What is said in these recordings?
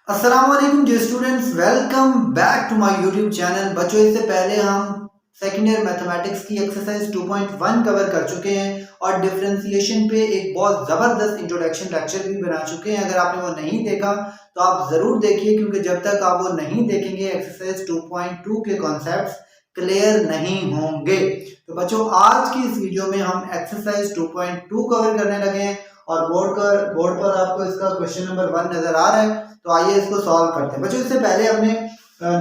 अस्सलाम वालेकुम dear students, welcome back to my YouTube channel. बच्चों, इससे पहले हम सेकेंड ईयर मैथमेटिक्स की एक्सरसाइज 2.1 कवर कर चुके हैं और डिफरेंशिएशन पे एक बहुत ज़बरदस्त इंट्रोडक्शन लेक्चर भी बना चुके हैं। अगर आपने वो नहीं देखा तो आप ज़रूर देखिए, क्योंकि जब तक आप वो नहीं देखेंगे एक्सरसाइज 2.2 के कॉन्सेप्ट्स क्लियर नहीं होंगे। तो बच्चों, आज की इस वीडियो में हम एक्सरसाइज 2.2 कवर करने लगे हैं और बोर्ड पर आपको इसका क्वेश्चन नंबर 1 नजर आ रहा है। तो आइए इसको सॉल्व करते हैं। बच्चों, इससे पहले हमने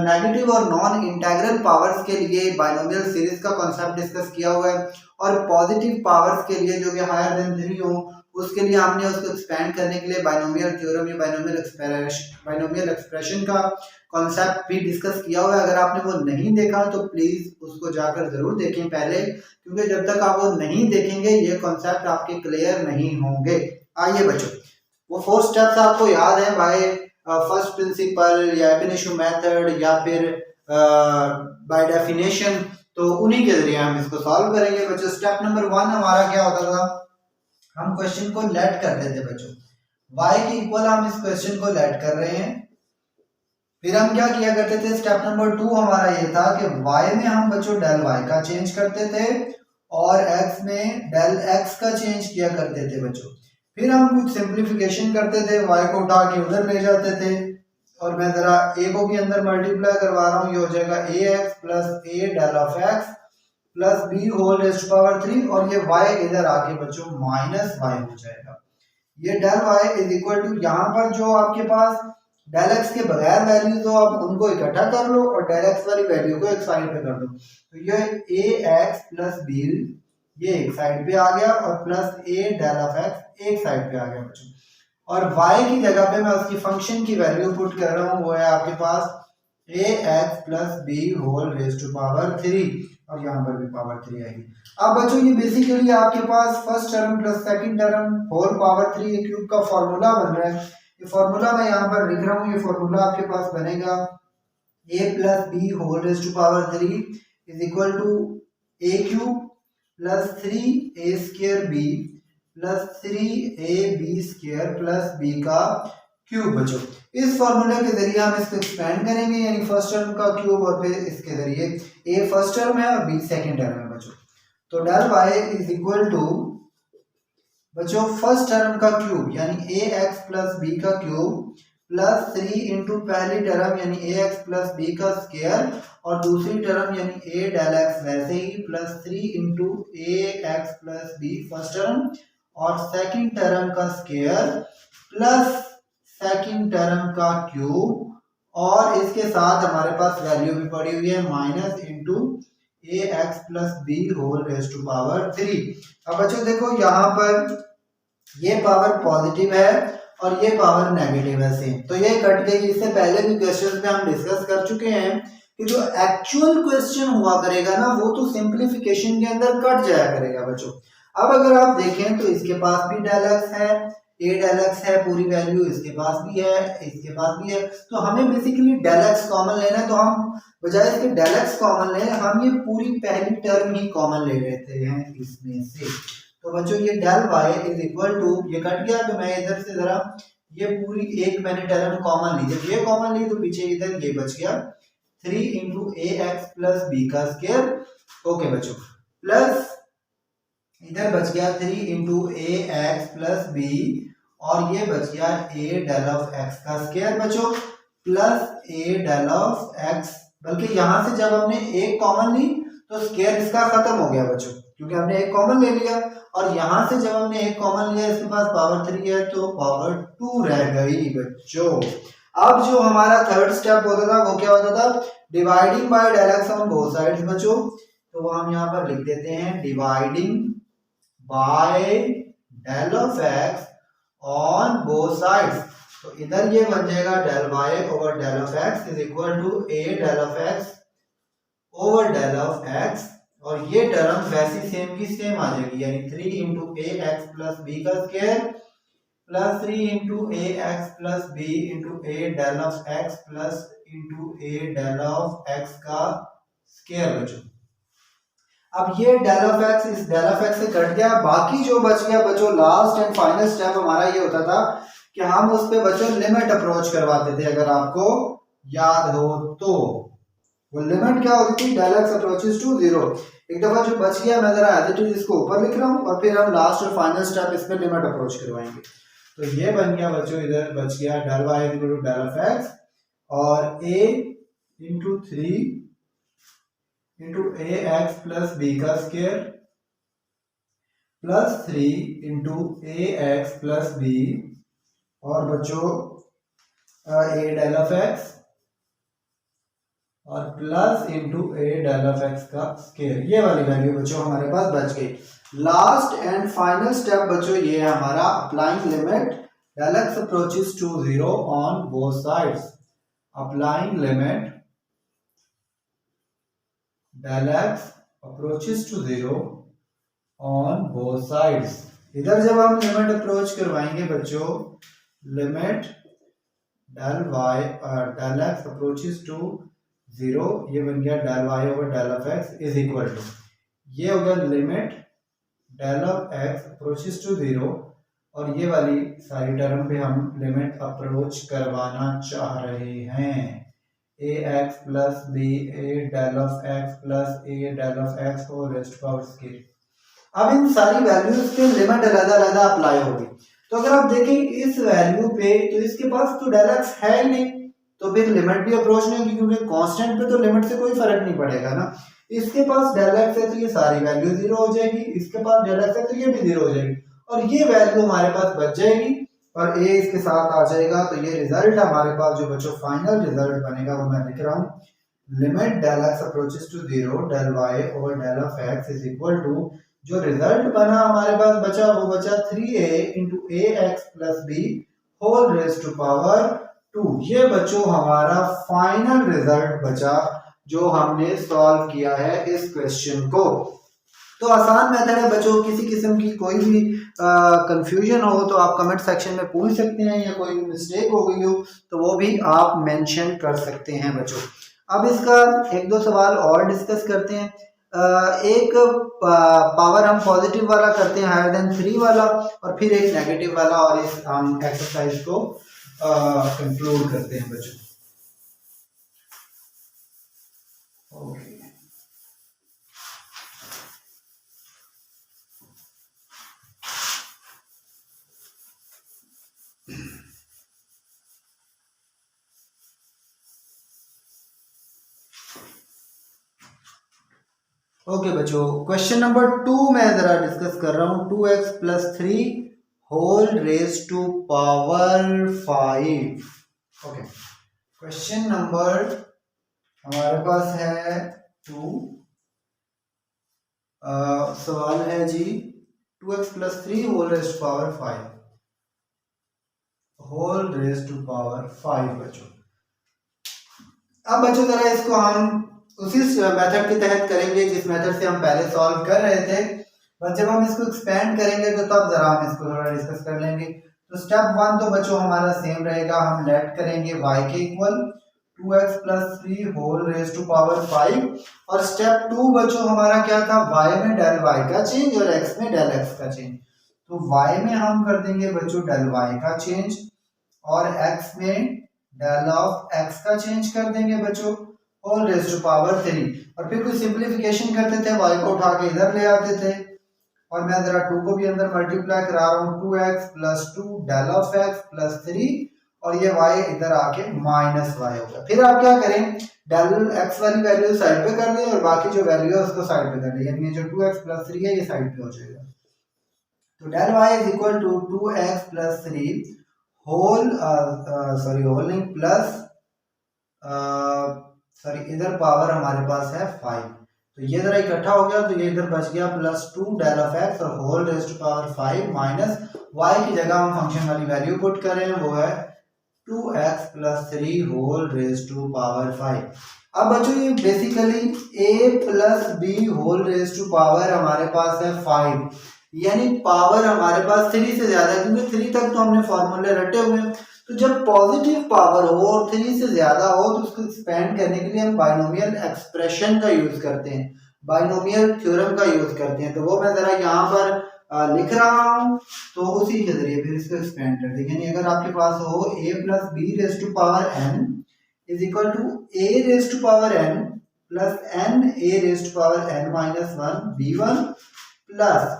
नेगेटिव और नॉन इंटेग्रल पावर्स के लिए बाइनोमियल सीरीज का कॉन्सेप्ट डिस्कस किया हुआ है और पॉजिटिव पावर्स के लिए जो कि हायर देन 3 हो उसके लिए हमने उसको एक्सपेंड करने के लिए बाइनोमियल थ्योरम या बाइनोमियल एक्सप्रेशन का कॉन्सेप्ट भी डिस्कस किया हुआ है। अगर आपने वो नहीं देखा तो प्लीज उसको जाकर जरूर देखें पहले, क्योंकि जब तक आप वो नहीं देखेंगे ये कॉन्सेप्ट आपके क्लियर नहीं होंगे। आइए बच्चों, वो 4 स्टेप्स आपको याद है बाय फर्स्ट प्रिंसिपल या एब इनिशियो मेथड या फिर बाय डेफिनेशन, तो उन्हीं के जरिए हम इसको सॉल्व करेंगे। बच्चों, स्टेप नंबर 1 हमारा क्या होता था, हम क्वेश्चन को लेट करते थे। बच्चों, y के इक्वल हम इस क्वेश्चन को लेट कर रहे हैं। फिर हम क्या किया करते थे, स्टेप नंबर 2 हमारा ये था कि y में हम बच्चों डेल y का चेंज करते थे और x में डेल x का चेंज किया करते थे। बच्चों, फिर हम कुछ सिंप्लीफिकेशन करते थे, y को उठा के उधर ले जाते थे और मैं जरा a को भी अंदर मल्टीप्लाई करवा रहा हूँ। ये हो जाएगा ax plus a del of x plus b whole raise to power 3 और ये y इधर आके बच्चों माइनस y हो जाएगा। ये del y is equal to, यहाँ पर जो आपके पास डेल x के बगैर वैल्यूज हो आप उनको इकट्ठा कर लो और डेल x वाली वैल्यू को एक साइड पे कर दो। तो ये ax प्लस b ये एक साइड पे आ गया और plus a del of x एक साइड पे आ गया बच्चों। और y की जगह पे मैं उसकी फंक्शन की वैल्यू पुट कर रहा हूँ, वो है आपके पास ax plus b whole raise to power 3 और यहाँ पर भी पावर 3 आएगी। अब बच्चों, ये बेसिकली आपके पास first term plus second term whole power 3 cube का फॉर्मूला बन रहा है। ये फॉर्मूला मैं यहाँ पर लिख रहा हूँ। ये फॉर्मूला आपके पास बनेगा a plus b whole raise to power 3 is equal to a cube plus 3a square b plus 3ab square plus b का क्यूब। बच्चों, इस फॉर्मूले के जरिए हम इसको एक्सपेंड करेंगे, यानी फर्स्ट टर्म का क्यूब और फिर इसके जरिए a फर्स्ट टर्म है और b सेकंड टर्म है। बच्चों, तो del y is equal to बच्चों फर्स्ट टर्म का क्यूब यानी ax प्लस b का क्यूब प्लस 3 इंटू पहली टर्म यानी ax प्लस b का स्क्वायर और दूसरी टर्म यानी a डेल x वैसे ही plus 3 into ax plus b first term और सेकंड टर्म का स्क्वायर प्लस सेकंड टर्म का क्यूब और इसके साथ हमारे पास वैल्यू भी पड़ी हुई है minus into ax plus b whole raise to power 3। अब बच्चों देखो, यहाँ पर ये पावर पॉजिटिव है और ये पावर नेगेटिव है सेम, तो ये कट गई। इससे पहले भी क्वेश्चन में हम डिस्कस कर चुके हैं कि जो एक्चुअल क्वेश्चन हुआ करेगा ना वो तो सिंप्लीफिकेशन के अंदर कट जाया करेगा। बच्चों, अब अगर आप देखें तो इसके पास भी डेल एक्स है, a डेल एक्स है, पूरी वैल्यू इसके पास भी है, इसके पास भी है, तो हमें बेसिकली डेल एक्स कॉमन लेना है। तो हम बजाय इसके डेल एक्स कॉमन लें, हम ये पूरी पहली टर्म ही कॉमन ले लेते हैं इसमें से। तो बच्चों, ये del y is equal to, ये कट गया तो मैं इधर से जरा ये पूरी एक मैंने टर्म कॉमन ली, जब ये कॉमन ली तो पीछे इधर ये बच गया 3 into a x plus b का स्क्वायर। ओके बच्चों, प्लस इधर बच गया 3 into a x plus b और ये बच गया a डेल ऑफ x का स्क्वायर बच्चों plus a del of x। बल्कि यहाँ से जब हमने एक कॉमन ली तो स्क्वायर इसका खत्म हो गया बच्चों, क्योंकि हमने एक कॉमन ले लिया और यहाँ से जब हमने एक कॉमन लिया इसके पास पावर 3 है तो पावर 2 रह गई बच्चों। अब जो हमारा थर्ड स्टेप होता था वो क्या होता था, dividing by del x on both sides. बच्चों, तो वो हम यहाँ पर लिख देते हैं dividing by del of x on both sides. तो इधर ये बन जाएगा del y over del of x is equal to a del of x over del of x और ये टर्म वैसी सेम की सेम आ जाएगी, यानी 3 into a x plus b का square plus 3 into a x plus b into a del of x plus into a del of x का square. बच्चों, अब ये डेल ऑफ एक्स इस डेल ऑफ एक्स से cut गया, बाकी जो बच गया बच्चों लास्ट एंड फाइनल स्टेप हमारा ये होता था कि हम उस पे बच्चों लिमिट अप्रोच करवाते थे, अगर आपको याद हो तो। वो लिमिट क्या होती थी, डेल एक्स अप्रोचेस टू 0। एक दफा जो बच गया मैं जरा एज इट इज इसको ऊपर लिख रहा हूँ और फिर हम लास्ट और फाइनल स्टेप इस पे लिमिट अप्रोच करवाएंगे। तो ये बन गया बच्चों, इधर बच गया del y equal to del of x और a into 3 into a x plus b का square plus 3 into a x plus b और बच्चों ए डेल ऑफ एक्स और plus into a del of x का square. ये वाली value बच्चों हमारे पास बच गई। लास्ट एंड फाइनल स्टेप बच्चों ये है हमारा applying limit del x approaches to 0 on both sides. Applying limit del x approaches to 0 on both sides। इधर जब हम लिमिट अप्रोच करवाएंगे बच्चों, limit del y del x approaches to 0, ये बन गया del y over del of x is equal to, ये होगा limit del of x approaches to 0 और ये वाली सारी टर्म पे हम लिमिट अप्रोच करवाना चाह रहे हैं A x plus B A del of X plus A del of x whole raised to power square. अब इन सारी वैल्यूज पे लिमिट अलग-अलग अप्लाई होगी। तो अगर आप देखें इस वैल्यू पे तो इसके पास तो डेल एक्स है ही नहीं, तो फिर लिमिट भी अप्रोच नहीं होगी क्योंकि कांस्टेंट पे तो लिमिट से कोई फर्क नहीं पड़ेगा ना। इसके पास डेल एक्स है तो ये सारी वैल्यू 0 हो जाएगी, इसके पास डेल एक्स है तो ये भी 0 हो जाएगी और ये वैल्यू हमारे पास बच जाएगी और a इसके साथ आ जाएगा। तो ये रिजल्ट हमारे पास जो बच्चों फाइनल रिजल्ट बनेगा वो मैं लिख रहा हूँ limit del x approaches to 0 del y over del of x is equal to, जो रिजल्ट बना हमारे पास बचा वो बचा 3a into a x plus b whole raised to power 2। ये बच्चों हमारा फाइनल रिजल्ट बचा जो हमने सॉल्व किया है इस क्वेश्चन को। तो आसान मेथड है बच्चों, किसी किस्म की कोई भी कंफ्यूजन हो तो आप कमेंट सेक्शन में पूछ सकते हैं या कोई मिस्टेक हो गई हो तो वो भी आप मेंशन कर सकते हैं बच्चों। अब इसका एक दो सवाल और डिस्कस करते हैं। एक पावर हम पॉजिटिव वाला करते हैं हायर देन 3 वाला और फिर एक नेगेटिव वाला और इस हम एक्सरसाइज को कंक्लूड करते हैं बच्चों। ओके ओके बच्चों, क्वेश्चन नंबर 2 मैं जरा डिस्कस कर रहा हूँ। 2x plus 3 whole raise to power 5। Okay, question number हमारे पास है 2। सवाल है जी 2x plus 3 whole raise to power 5 whole raise to power 5 बच्चों। अब बच्चों जरा इसको हम उसी मेथड के तहत करेंगे जिस मेथड से हम पहले सॉल्व कर रहे थे, बस जब हम इसको एक्सपेंड करेंगे तो तब जरा हम इसको थोड़ा डिस्कस कर लेंगे। तो स्टेप 1 तो बच्चों हमारा सेम रहेगा, हम लेट करेंगे y के equal 2x plus 3 whole raise to power 5 और स्टेप 2 बच्चों हमारा क्या था, y में डेल y का चेंज और x में डेल x का चेंज। तो y में हम कर देंगे बच्चों डेल y का चेंज और x में डेल ऑफ x का चेंज कर देंगे बच्चों होल रेज़ टू पावर 3 और फिर कोई सिंप्लीफिकेशन करते थे, y को उठा के इधर ले आते थे और मैं जरा 2 को भी अंदर मल्टीप्लाई करा रहा हूँ 2x plus 2 del of x plus 3 और ये y इधर आके माइनस y होगा। फिर आप क्या करें, डेल x वाली वैल्यू साइड पे कर दें और बाकी जो वैल्यू है उसको साइड पे कर दें, यानी जो 2x प्लस 3 है ये साइड पे हो जाएगा। तो del y is equal to 2x plus 3 whole whole नहीं प्लस इधर पावर हमारे पास है 5, तो ये जरा इकट्ठा हो गया तो ये इधर बच गया प्लस 2 डेल ऑफ x और whole raise to power 5 minus y की जगह हम फंक्शन वाली वैल्यू पुट कर रहे हैं वो है 2x plus 3 whole raise to power 5। अब बच्चों ये basically a plus b whole raise to power हमारे पास है 5, यानी पावर हमारे पास 3 से ज्यादा है क्योंकि 3 तक तो हमने फॉर्मूले रटे हुए हैं। तो जब पॉजिटिव पावर हो और 3 से ज्यादा हो तो उसको एक्सपेंड करने के लिए हम बाइनोमियल एक्सप्रेशन का यूज करते हैं, बाइनोमियल थ्योरम का यूज करते हैं। तो वो मैं जरा यहाँ पर लिख रहा हूँ, तो उसी के जरिए फिर इसको एक्सपेंड कर देंगे। यानी अगर आपके पास हो a plus b raise to power n is equal to a raise to power n plus n a raise to power n minus one b1 plus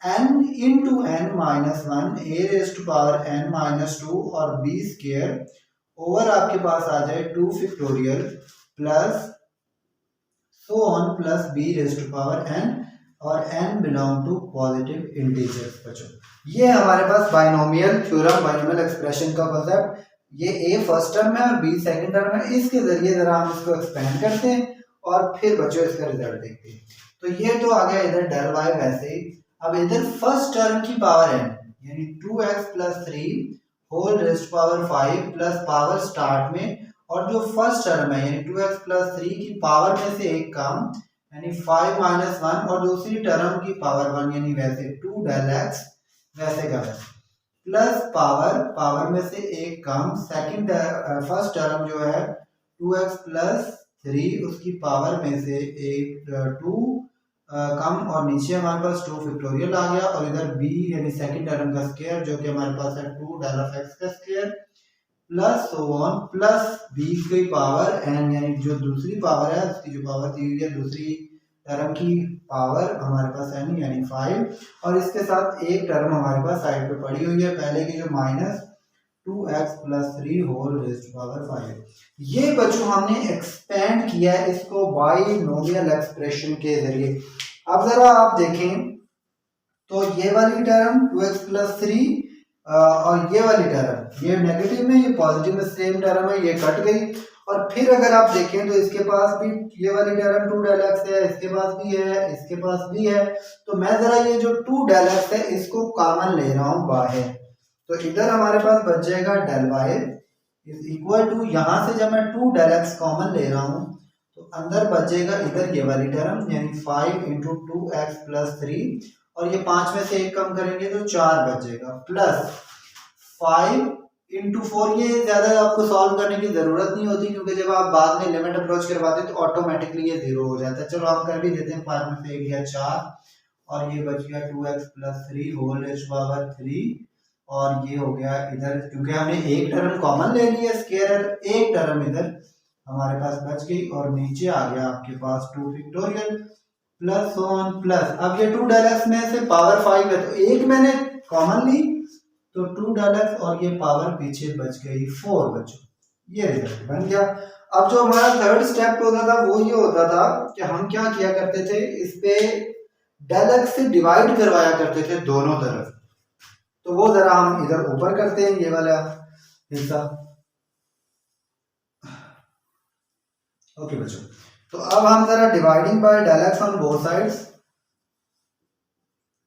n into n minus one a raise to power n minus two और b square over आपके पास आ जाए 2 factorial plus so on plus b raise to power n और n belong to positive integers. बच्चों ये हमारे पास binomial theorem, binomial expression का कॉन्सेप्ट, ये a फर्स्ट टर्म है और b सेकंड टर्म है। इसके जरिए जरा हम इसको एक्सपेंड करते हैं और फिर बच्चों इसका रिजल्ट देखते हैं। तो ये तो आ गया इधर डेल वाई वैसे ही। अब इधर फर्स्ट टर्म की पावर n यानी 2x plus 3 whole raised power 5 plus power start में, और जो फर्स्ट टर्म है यानी 2x प्लस 3 की पावर में से एक कम यानी 5 माइनस 1, और दूसरी टर्म की पावर 1 यानी वैसे 2 डेल x वैसे का वैसे, प्लस पावर में से एक कम सेकंड फर्स्ट टर्म जो है 2x प्लस 3 उसकी पावर में से एक 2 कम, और नीचे हमारे पास 2 फैक्टोरियल आ गया, और इधर b यानी सेकंड टर्म का स्क्वायर जो कि हमारे पास है 2 डेल ऑफ x का square plus so on plus b की पावर n यानी जो दूसरी पावर है उसकी जो पावर दी हुई है दूसरी टर्म की पावर हमारे पास n यानी 5, और इसके साथ एक टर्म हमारे पास साइड पे पड़ी हुई है पहले की जो minus 2x plus 3 whole raised power 5। ये बच्चों हमने एक्सपेंड किया है इसको बाइनोमियल एक्सप्रेशन के जरिए। अब जरा आप देखें तो ये वाली टर्म 2x प्लस 3 और ये वाली टर्म, ये नेगेटिव में ये पॉजिटिव में सेम टर्म है, ये कट गई। और फिर अगर आप देखें तो इसके पास भी ये वाली टर्म 2 डेल एक्स है, इसके पास भी है, इसके पास भी है। तो मैं जरा ये जो 2 डेल एक्स है इसको कॉमन ले रहा हूँ बाहर, तो इधर हमारे पास बच जाएगा del y is equal to, यहाँ से जब मैं 2 डेल एक्स कॉमन ले रहा हूँ तो अंदर बचेगा इधर ये वाली टर्म यानी 5 इंटू 2x प्लस 3, और ये 5 में से एक कम करेंगे तो 4 बचेगा, प्लस 5 इंटू 4। ये ज्यादा आपको सॉल्व करने की जरूरत नहीं होती क्योंकि जब आप बाद में लिमिट अप्रोच करवाते हैं तो ऑटोमेटिकली ये 0 हो जाता है। चलो हम कर भी देते हैं, 5 में से एक गया 4 और ये बच गया 2x plus 3 whole raised power 3, और ये हो गया इधर क्योंकि हमने एक टर्म कॉमन ले लिया स्क्वायर, एक टर्म इधर हमारे पास बच गई, और नीचे आ गया आपके पास 2 फैक्टोरियल प्लस वन प्लस, अब ये 2 डेल एक्स में से पावर 5 है तो एक मैंने कॉमन ली तो 2 डेल एक्स और ये पावर पीछे बच गई 4 बच्चों, ये रिजल्ट बन गया। अब जो हमारा थर्ड स्टेप होता था वो ये होता था कि हम क्या किया करते थे, इस पे डेल एक्स से डिवाइड करवाया करते थे दोनों तरफ। तो वो जरा हम इधर ऊपर करते हैं ये वाला हिस्सा। ओके बच्चों, तो अब हम जरा dividing by del x on both sides,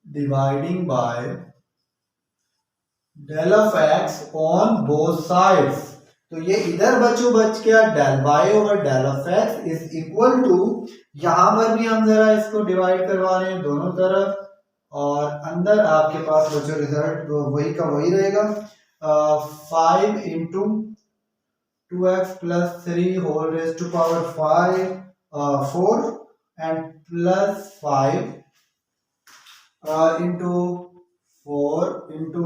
dividing by del of x on both sides, तो ये इधर बच्चों बच गया del Y over del of x is equal to, यहां पर भी हम जरा इसको डिवाइड करवा रहे हैं दोनों तरफ, और अंदर आपके पास बच्चों रिजल्ट वही का वही रहेगा, 5 into 2x plus 3 whole raised to power 4 and plus 5 into 4 into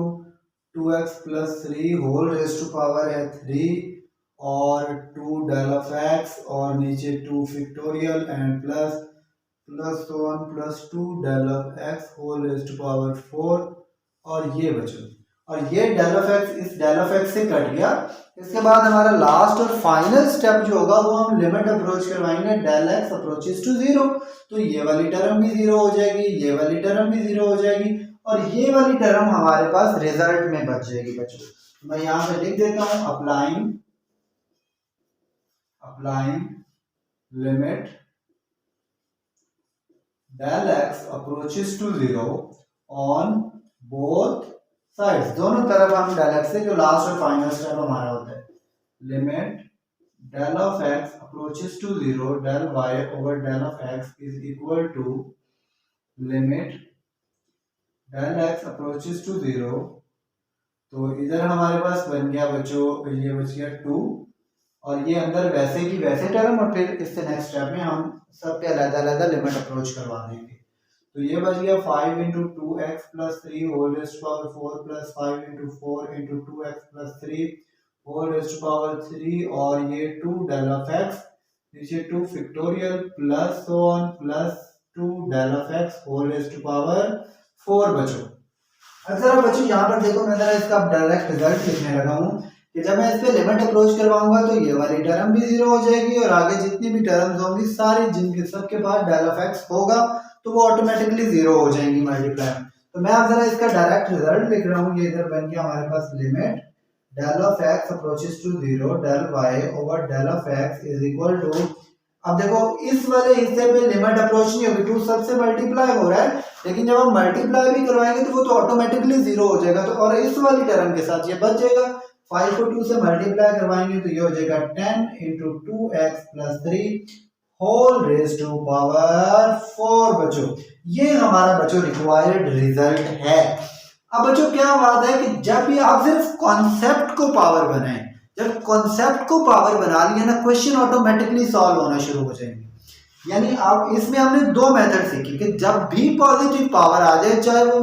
2x plus 3 whole raised to power है 3 और 2 डेल ऑफ x और नीचे 2 factorial and plus 1 plus 2 del of x whole raised to power 4, और ये बच्चों, और ये del of x इस डेल ऑफ x से कट गया। इसके बाद हमारा लास्ट और फाइनल स्टेप जो होगा वो हम लिमिट अप्रोच करवाएंगे, डेल x अप्रोचेस टू 0, तो ये वाली टर्म भी 0 हो जाएगी, ये वाली टर्म भी 0 हो जाएगी, और ये वाली टर्म हमारे पास रिजल्ट में बच जाएगी बच्चों। मैं यहां पे लिख देता हूं, applying limit del x approaches to 0 on both sides, दोनों तरफ हम डेल x से, जो लास्ट और फाइनल स्टेप हमारा होता है, limit del of x approaches to 0 del y over del of x is equal to limit del x approaches to 0, तो इधर हमारे पास बन गया बच्चों, ये बच गया 2 और ये अंदर वैसे की वैसे टर्म, और फिर इससे नेक्स्ट स्टेप में हम सब पे अलग अलग लिमिट अप्रोच करवा देंगे। तो ये बच गया 5 into two x plus three whole raised power 4 plus 5 into 4 into two x plus three whole raised power 3 और ये 2 डेल ऑफ एक्स नीचे 2 factorial plus one plus 2 del of x whole raised power 4 बचो। अब जरा बच्चों यहाँ पर देखो मैं जरा इसका डायरेक्ट रिजल्ट लिखने लगा हूँ कि जब मैं इस पे लिमिट अप्रोच करवाऊंगा तो ये वाली टर्म भी जीरो हो जाएगी और आगे जितनी भी टर्म्स होंगी सारी जिनके सबके पास डेल ऑफ एक्स होगा तो वो ऑटोमेटिकली जीरो हो जाएंगी मल्टीप्लाई। तो मैं अब जरा इसका डायरेक्ट रिजल्ट लिख रहा हूँ। ये इधर बन गया हमारे पास limit del of x approaches to zero del Y over del of x is equal to, अब देखो इस वाले हिस्से पे लिमिट अप्रोच नहीं होगी, टू सबसे मल्टीप्लाई हो रहा है, लेकिन जब हम मल्टीप्लाई भी करवाएंगे तो वो तो ऑटोमेटिकली जीरो हो जाएगा। तो और इस वाली टर्म के साथ ये बच जाएगा, 5 को 2 से मल्टीप्लाई करवाएंगे तो ये हो जाएगा 10 into two x plus three whole raise to power 4 बच्चों। ये हमारा बच्चों रिक्वायर्ड रिजल्ट है। अब बच्चों क्या बात है कि जब भी आप सिर्फ कॉन्सेप्ट को पावर बनाएं, जब कॉन्सेप्ट को पावर बना लिया ना क्वेश्चन ऑटोमेटिकली सॉल्व होना शुरू हो जाएंगे। यानी अब इसमें हमने दो मेथड सीखी कि जब भी पॉजिटिव पावर आ जाए, चाहे वो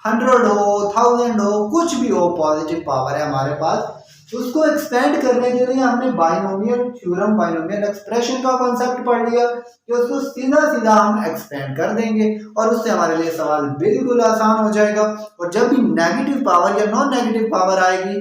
100 हो 1000 हो कुछ भी हो, पॉजिटिव पावर है हमारे पास, तो उसको एक्सपेंड करने के लिए हमने बाइनोमियल थ्योरम बाइनोमियल एक्सप्रेशन का कॉन्सेप्ट पढ़ लिया कि उसको सीधा सीधा हम एक्सपेंड कर देंगे और उससे हमारे लिए सवाल बिल्कुल आसान हो जाएगा। और जब भी नेगेटिव पावर या नॉन नेगेटिव पावर आएगी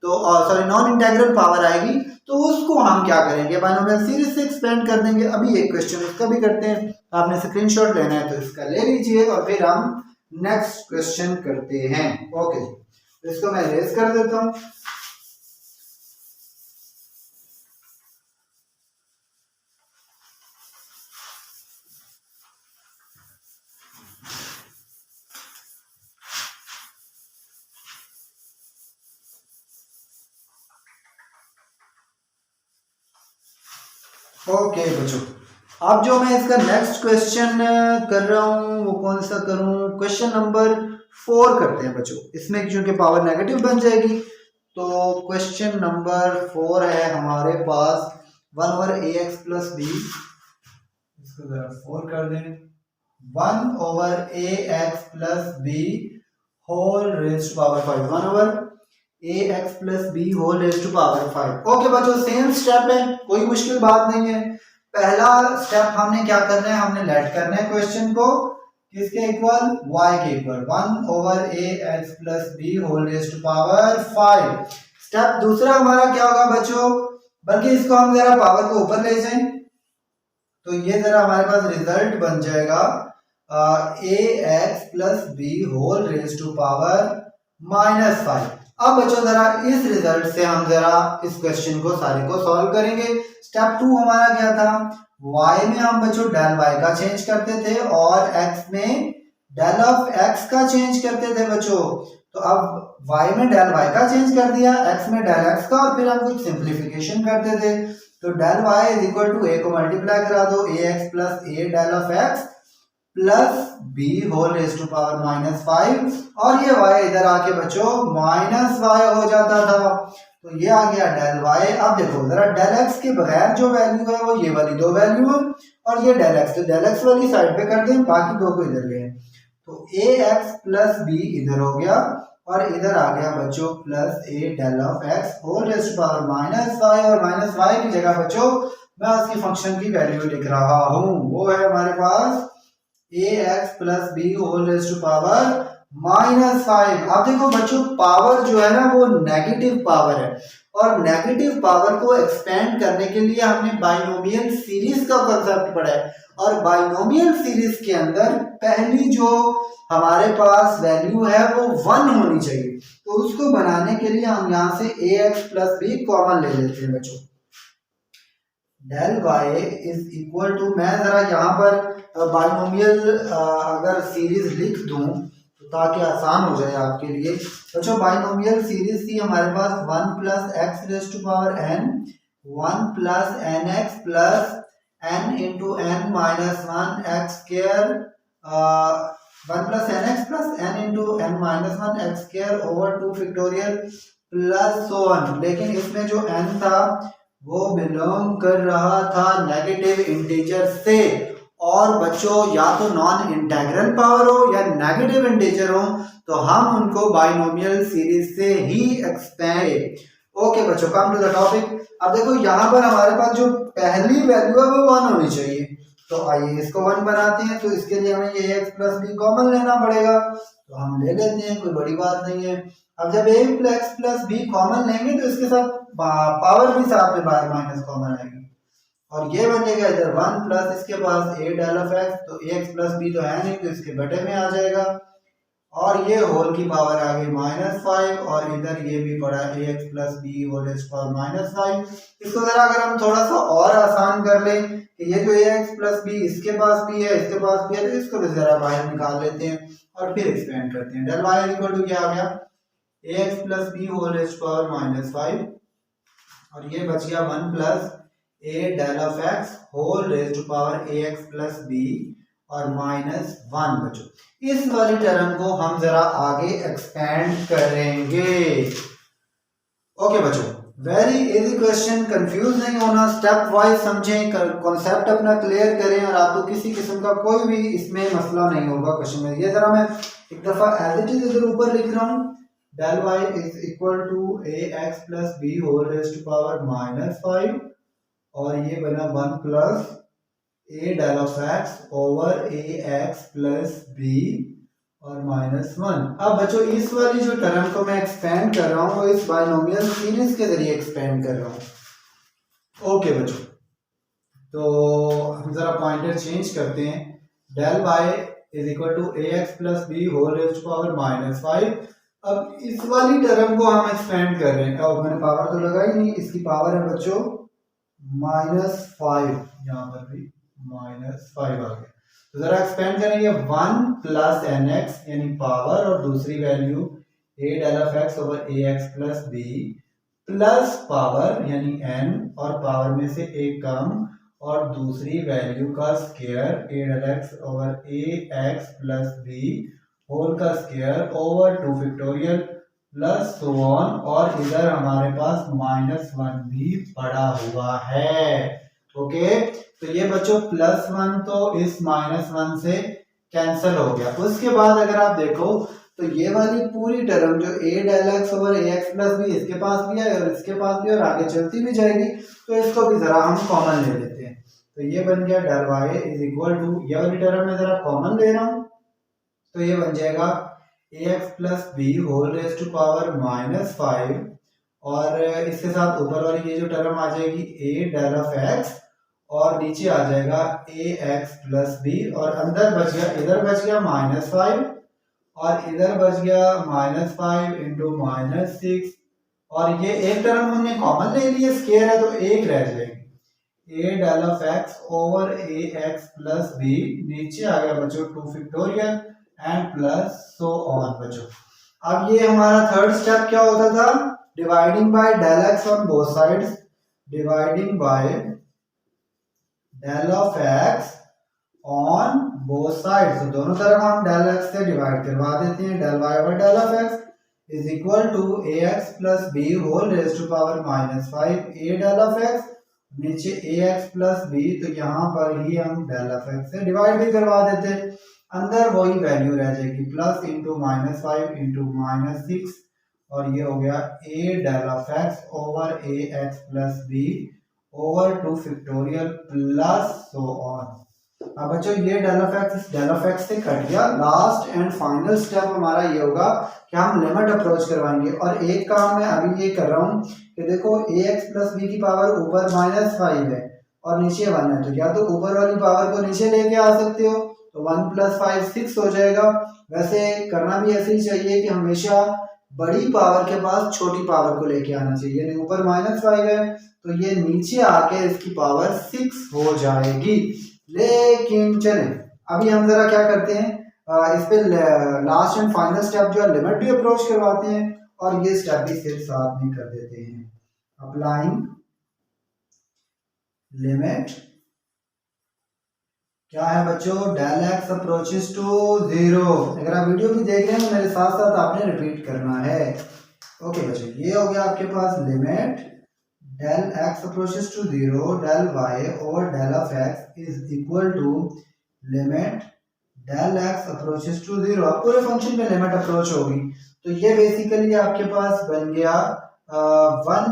तो सॉरी नॉन इंटेग्रल पावर आएगी तो उसको हम क्या करेंगे, बाइनोमियल सीरीज से एक्सपेंड कर देंगे। अभी एक क्वेश्चन इसका भी करते हैं, आपने स्क्रीनशॉट लेना है तो इसका ले लीजिए और फिर हम नेक्स्ट क्वेश्चन करते हैं। ओके, तो इसको मैं रेज कर देता हूँ। ओके बच्चों, अब जो मैं इसका नेक्स्ट क्वेश्चन कर रहा हूँ वो कौन सा करूँ, क्वेश्चन नंबर 4 करते हैं बच्चों। इसमें क्योंकि पावर नेगेटिव बन जाएगी तो क्वेश्चन नंबर 4 है हमारे पास 1 over a x plus b, इसको जरा 4 कर दें, 1 over a x plus b whole raise power 5, 1 over a x plus b whole raise to power 5। Okay बच्चों, सेम स्टेप है, कोई मुश्किल बात नहीं है। पहला स्टेप हमने क्या करना है, हमने लेट करना है क्वेश्चन को किसके इक्वल, y के equal, 1 over a x plus b whole raise to power 5। Step दूसरा हमारा क्या होगा बच्चों, बल्कि इसको हम जरा पावर को ऊपर ले जाएं तो ये जरा हमारे पास रिजल्ट बन जाएगा a x plus b whole raise to power -5। अब बच्चों जरा इस रिजल्ट से हम जरा इस क्वेश्चन को सारे को सॉल्व करेंगे। स्टेप 2 हमारा क्या था, y में हम बच्चों डेल y का चेंज करते थे और x में डेल ऑफ x का चेंज करते थे बच्चों। तो अब y में डेल y का चेंज कर दिया, x में डेल x का, और फिर हम कुछ सिंप्लीफिकेशन करते थे। तो del y is equal to a को मल्टीप्लाई करा दो, ax plus a del of x plus b whole raise to power -5, और ये y इधर आके बच्चों -y हो जाता था तो ये आ गया डेल y। अब देखो जरा डेल x के बगैर जो वैल्यू है वो ये वाली दो वैल्यू है और ये डेल x, तो डेल x वाली साइड पे कर दें, बाकी दो को इधर ले, तो ax प्लस b इधर हो गया और इधर आ गया बच्चों plus a del of x whole raise to power -y, और -y की जगह बच्चों मैं उसकी फंक्शन की वैल्यू लिख रहा हूँ, वो है हमारे पास ax plus b whole raise to power -5। अब देखो बच्चों पावर जो है ना वो नेगेटिव पावर है और नेगेटिव पावर को एक्सपेंड करने के लिए हमने बाइनोमियल सीरीज का कांसेप्ट पढ़ा है और बाइनोमियल सीरीज के अंदर पहली जो हमारे पास वैल्यू है वो 1 होनी चाहिए। तो उसको बनाने के लिए हम यहाँ से ax प्लस बी कॉमन ले लेते हैं बच्चों। Del y is equal to, मैं जरा यहाँ पर बाइनोमियल अगर सीरीज लिख दूं तो ताकि आसान हो जाए आपके लिए बच्चों। बाइनोमियल सीरीज थी हमारे पास 1 plus x raise to power n, 1 plus n x plus n into n minus 1 x square, 1 plus n x plus n into n minus 1 x square over 2 factorial plus so on. लेकिन इसमें जो n था वो belong कर रहा था negative integer से और बच्चों या तो नॉन इंटेग्रल पावर हो या नेगेटिव इंटीजर हो तो हम उनको बाइनोमियल सीरीज से ही एक्सपेंड। ओके बच्चों, कम टू द टॉपिक। अब देखो यहाँ पर हमारे पास जो पहली वैल्यू है वो 1 होनी चाहिए, तो आइए इसको 1 बनाते हैं। तो इसके लिए हमें ये x प्लस बी कॉमन लेना पड़ेगा, तो हम ले लेते हैं, कोई बड़ी बात नहीं है। अब जब x प्लस बी कॉमन लेंगे तो इसके साथ पावर भी साथ में बाहर माइनस कॉमन आएगी और ये बनेगा इधर 1 प्लस इसके पास a डेल ऑफ x, तो ax प्लस बी तो है नहीं तो इसके बटे में आ जाएगा और ये होल की पावर आ गई -5 और इधर ये भी पड़ा ax plus b whole raised to power -5। इसको जरा अगर हम थोड़ा सा और आसान कर लें कि ये जो ax प्लस बी इसके पास भी है इसके पास भी है, तो इसको भी जरा बाहर निकाल लेते हैं और फिर एक्सपेंड करते हैं। डेल y इक्वल टू क्या आ गया, ax plus b whole raised to power -5 और ये बच गया 1 plus a del of x whole raised to power ax plus b और -1। बच्चों इस वाली टर्म को हम जरा आगे एक्सपेंड करेंगे। ओके बच्चों, वेरी इजी क्वेश्चन, कंफ्यूज नहीं होना, स्टेप वाइज समझें, कॉन्सेप्ट अपना क्लियर करें और आपको किसी किस्म का कोई भी इसमें मसला नहीं होगा क्वेश्चन में। ये जरा मैं एक दफा एज इट इज इधर ऊपर लिख रहा हूँ, del y is equal to ax plus b whole raised to power -5 और ये बना 1 plus a del of x over ax plus b और -1। अब बच्चों इस वाली जो टर्म को मैं एक्सपेंड कर रहा हूँ वो इस बाइनोमियल सीरीज के जरिए एक्सपेंड कर रहा हूँ। ओके बच्चों, तो हम जरा पॉइंटर चेंज करते हैं, del y is equal to ax plus b whole raised to power -5। अब इस वाली टर्म को हम एक्सपेंड कर रहे हैं, अब मैंने पावर तो लगाई नहीं, इसकी पावर है बच्चों -5, यहाँ पर भी -5 आ गया। तो जरा एक्सपेंड करेंगे 1 प्लस nx यानी पावर और दूसरी value a del of x over ax plus b plus power यानी n और पावर में से एक कम और दूसरी वैल्यू का square a del x over ax plus b whole का square over 2 factorial plus so on, और इधर हमारे पास -1 भी पड़ा हुआ है। ओके, तो ये बच्चों +1 तो इस -1 से कैंसिल हो गया। उसके बाद अगर आप देखो तो ये वाली पूरी टर्म जो a del x over ax plus b इसके पास भी है और इसके पास भी और आगे चलती भी जाएगी, तो इसको भी जरा हम कॉमन ले लेते हैं। तो ये बन गया del y is equal to, ये वाली टर्म में जरा कॉमन ले रहा हूँ तो ये बन जाएगा ax plus b whole raised to power -5 और इसके साथ ऊपर वाली ये जो टर्म आ जाएगी a डेल ऑफ x और नीचे आ जाएगा ax प्लस b और अंदर बच गया, इधर बच गया -5 और इधर बच गया -5 इंटू -6 और ये एक टर्म हमने कॉमन ले लिया, स्क्वायर है तो एक रह जाएगी a del of x over ax plus b, नीचे आ गया बच्चों 2 factorial and plus so on. बच्चों अब ये हमारा थर्ड स्टेप क्या होता था, dividing by del x on both sides, dividing by del of x on both sides, तो दोनों तरफ हम डेल x से डिवाइड करवा देते हैं। Del y over del of x is equal to ax plus b whole raised to power -5 a del of x, नीचे ax plus b, तो यहाँ पर ही हम डेल ऑफ x से डिवाइड भी करवा देते, अंदर वही वैल्यू रह जाएगी प्लस इंटू -5 इंटू -6 और ये हो गया a del of x over ax plus b over 2 factorial plus so on. अब बच्चों ये डेल ऑफ x से कट गया। लास्ट एंड फाइनल स्टेप हमारा ये होगा कि हम लिमिट अप्रोच करवाएंगे और एक काम मैं अभी ये कर रहा हूँ कि देखो ax प्लस b की पावर ऊपर -5 है और नीचे 1 है, तो या तो ऊपर वाली पावर को नीचे लेके आ सकते हो, तो 1 प्लस 5 6 हो जाएगा। वैसे करना भी ऐसे ही चाहिए कि हमेशा बड़ी पावर के पास छोटी पावर को लेके आना चाहिए, यानी ऊपर -5 है तो ये नीचे आके इसकी पावर 6 हो जाएगी। लेकिन चलें अभी हम जरा क्या करते हैं, इस पे लास्ट एंड फाइनल स्टेप जो है लिमिट भी अप्रोच करवाते हैं और ये स्टेप भी सिर्फ साथ में कर देते हैं। अप्लाइंग लिमिट क्या है बच्चों, डेल एक्स अप्रोचेस टू 0। अगर आप वीडियो भी देख रहे हैं तो मेरे साथ साथ आपने रिपीट करना है। ओके बच्चों, ये हो गया आपके पास limit del x approaches to 0 del Y over del of x is equal to limit del x approaches to zero. अब पूरे फंक्शन पे लिमिट अप्रोच होगी तो ये बेसिकली आपके पास बन गया 1/,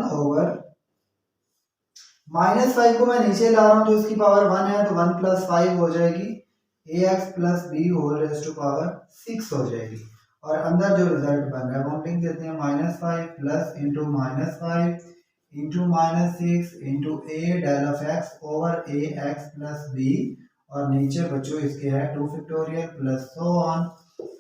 -5 को मैं नीचे ला रहा हूं तो इसकी पावर 1 है तो 1 + 5 हो जाएगी, ax + b whole raise to power 6 हो जाएगी। और अंदर जो रिजल्ट बन रहा है वो हम लिख देते हैं -5 plus into -5 into -6 into a del of x over ax + b, और नीचे बच्चों इसके है 2 फैक्टोरियल प्लस सो ऑन।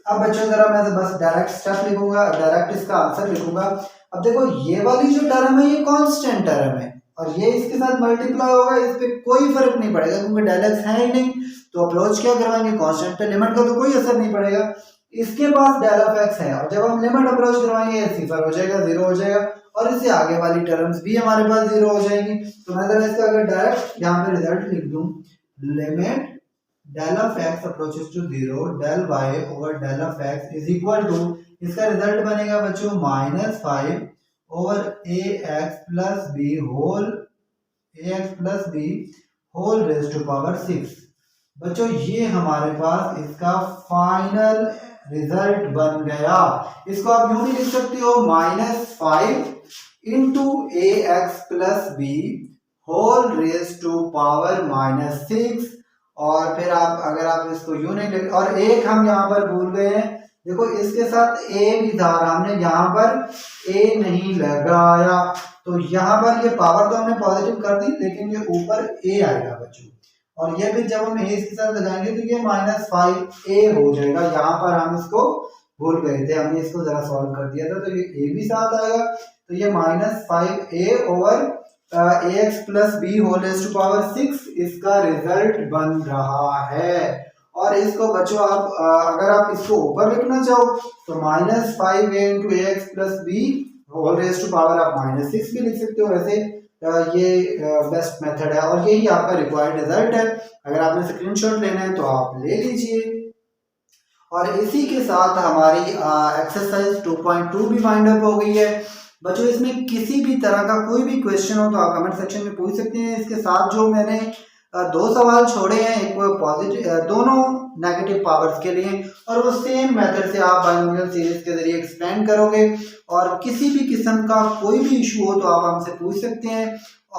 अब बच्चों जरा मैं बस डायरेक्ट स्टेप लिखूंगा, डायरेक्ट इसका आंसर लिखूंगा। अब देखो ये वाली जो टर्म है ये कांस्टेंट टर्म है और ये इसके साथ मल्टीप्लाई होगा, इस पे कोई फर्क नहीं पड़ेगा क्योंकि डेल एक्स है ही नहीं। तो अप्रोच क्या करवाएंगे कांस्टेंट पे, लिमिट का तो कोई असर नहीं पड़ेगा। इसके पास डेल ऑफ एक्स है और जब हम लिमिट अप्रोच करवाएंगे ये सिफर हो जाएगा, जीरो हो जाएगा और इससे आगे वाली टर्म्स भी हमारे पास जीरो हो जाएंगी। तो मैं जरा इसका अगर डायरेक्ट यहाँ पे रिजल्ट लिख दूं, limit del of x approaches to zero del Y over del of x is equal to, इसका रिजल्ट बनेगा बच्चों -5 over ax plus b whole raise to power 6। बच्चों ये हमारे पास इसका फाइनल रिजल्ट बन गया। इसको आप यूं भी लिख सकते हो -5 into ax plus b whole raise to power -6। और फिर आप अगर आप इसको यूं नहीं लिख, और एक हम यहाँ पर भूल गए हैं, देखो इसके साथ a भी था, हमने यहाँ पर a नहीं लगाया तो यहाँ पर ये पावर तो हमने पॉजिटिव कर दी लेकिन ये ऊपर a आएगा बच्चों, और ये भी जब हम a इसके साथ लगाएंगे तो ये -5a हो जाएगा। यहाँ पर हम इसको भूल गए थे, हमने इसको जरा सॉल्व कर दिया था तो ये a भी साथ आएगा तो ये -5a over ax plus b whole raise to power 6 इसका रिजल्ट बन रहा है। और इसको बच्चों आप अगर आप इसको ऊपर लिखना चाहो तो -5a into ax plus b whole raise to power आप -6 भी लिख सकते हो। वैसे ये बेस्ट मेथड है और यही आपका रिक्वायर्ड रिजल्ट है। अगर आपने स्क्रीनशॉट लेना है तो आप ले लीजिए। और इसी के साथ हमारी एक्सरसाइज 2.2 भी वाइंड अप हो गई है। बच्चों इसमें किसी भी तरह का कोई भी क्वेश्चन हो तो आप कमेंट सेक्शन में पूछ सकते हैं। इसके साथ जो मैंने दो सवाल छोड़े हैं, एक पॉजिटिव, दोनों नेगेटिव पावर्स के लिए, और वो सेम मेथड से आप बाइनोमियल सीरीज के जरिए एक्सपेंड करोगे। और किसी भी किस्म का कोई भी इशू हो तो आप हमसे पूछ सकते हैं।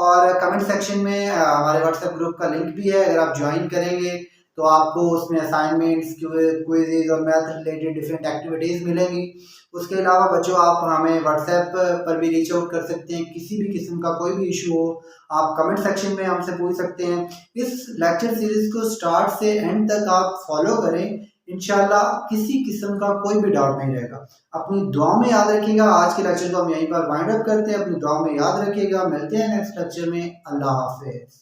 और कमेंट सेक्शन में हमारे व्हाट्सएप ग्रुप का लिंक भी है, अगर आप ज्वाइन करेंगे तो आपको उसमें असाइनमेंट्स, क्विज़ेस और मैथ रिलेटेड डिफरेंट एक्टिविटीज़ मिलेंगी। उसके अलावा बच्चों आप हमें व्हाट्सएप पर भी रीच आउट कर सकते हैं, किसी भी किस्म का कोई भी इशू हो आप कमेंट सेक्शन में हमसे पूछ सकते हैं। इस लेक्चर सीरीज को स्टार्ट से एंड तक आप फॉलो करें, इंशाल्लाह किसी किस्म का कोई भी डाउट नहीं रहेगा। अपनी दुआ में याद रखिएगा। आज के लेक्चर को हम यहीं पर वाइंड अप करते हैं, अपनी दुआ में याद रखिएगा। मिलते हैं नेक्स्ट लेक्चर में। अल्लाह हाफिज।